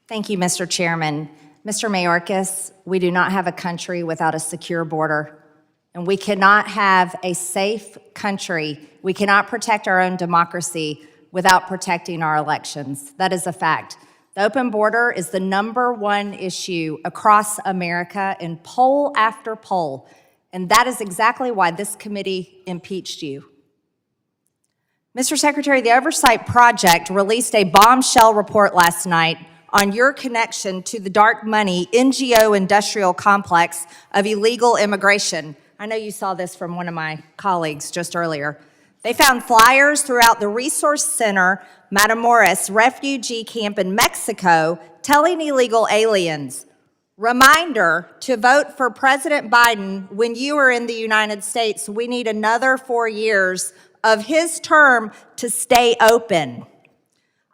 Thank you, Mr. Chairman. Mr. Mayorkas, we do not have a country without a secure border, and we cannot have a safe country. We cannot protect our own democracy without protecting our elections. That is a fact. The open border is the #1 issue across America in poll after poll, and that is exactly why this committee impeached you. Mr. Secretary, the Oversight Project released a bombshell report last night on your connection to the dark money NGO industrial complex of illegal immigration. I know you saw this from one of my colleagues just earlier. They found flyers throughout the Resource Center Matamoros refugee camp in Mexico telling illegal aliens, reminder to vote for President Biden when you are in the United States. We need another 4 years of his term to stay open.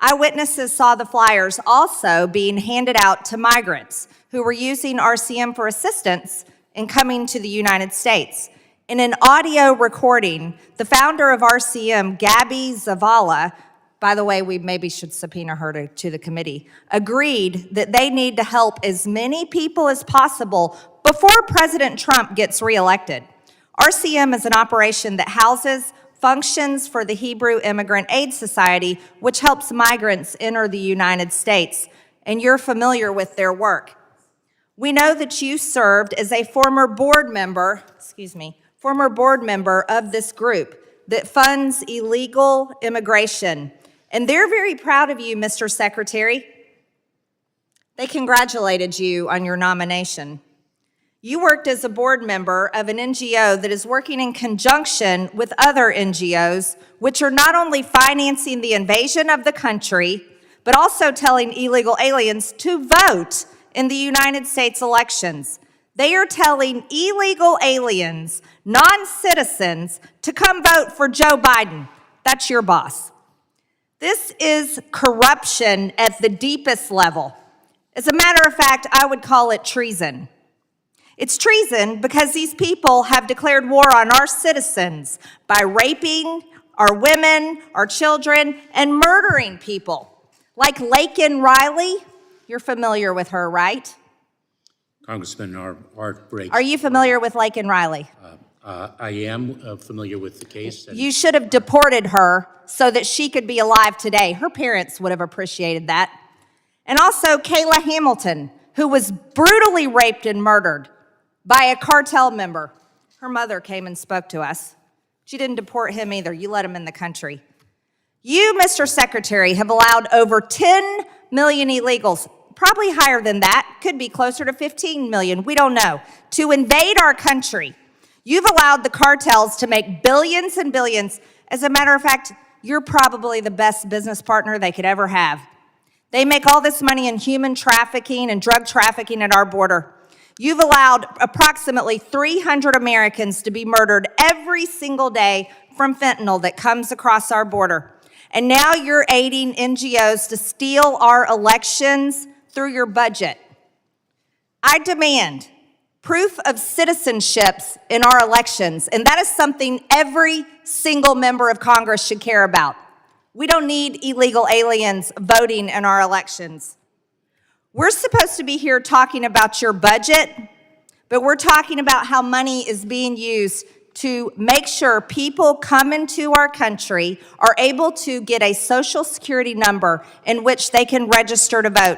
Eyewitnesses saw the flyers also being handed out to migrants who were using RCM for assistance in coming to the United States. In an audio recording, the founder of RCM, Gabby Zavala, by the way, we maybe should subpoena her to the committee, agreed that they need to help as many people as possible before President Trump gets reelected. RCM is an operation that houses functions for the Hebrew Immigrant Aid Society, which helps migrants enter the United States, and you're familiar with their work. We know that you served as a former board member of this group that funds illegal immigration, and they're very proud of you, Mr. Secretary. They congratulated you on your nomination. You worked as a board member of an NGO that is working in conjunction with other NGOs, which are not only financing the invasion of the country, but also telling illegal aliens to vote in the United States elections. They are telling illegal aliens, non-citizens, to come vote for Joe Biden. That's your boss. This is corruption at the deepest level. As a matter of fact, I would call it treason. It's treason because these people have declared war on our citizens by raping our women, our children, and murdering people. Like Laken Riley, you're familiar with her, right? Congressman Art Briggs. Are you familiar with Laken Riley? I am familiar with the case. You should have deported her so that she could be alive today. Her parents would have appreciated that. And also Kayla Hamilton, who was brutally raped and murdered by a cartel member. Her mother came and spoke to us. She didn't deport him either. You let him in the country. You, Mr. Secretary, have allowed over 10 million illegals, probably higher than that, could be closer to 15 million, we don't know, to invade our country. You've allowed the cartels to make billions and billions. As a matter of fact, you're probably the best business partner they could ever have. They make all this money in human trafficking and drug trafficking at our border. You've allowed approximately 300 Americans to be murdered every single day from fentanyl that comes across our border. And now you're aiding NGOs to steal our elections through your budget. I demand proof of citizenships in our elections, and that is something every single member of Congress should care about. We don't need illegal aliens voting in our elections. We're supposed to be here talking about your budget, but we're talking about how money is being used to make sure people come into our country are able to get a social security number in which they can register to vote.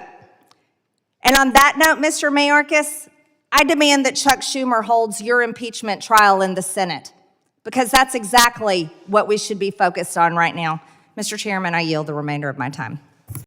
And on that note, Mr. Mayorkas, I demand that Chuck Schumer holds your impeachment trial in the Senate, because that's exactly what we should be focused on right now. Mr. Chairman, I yield the remainder of my time.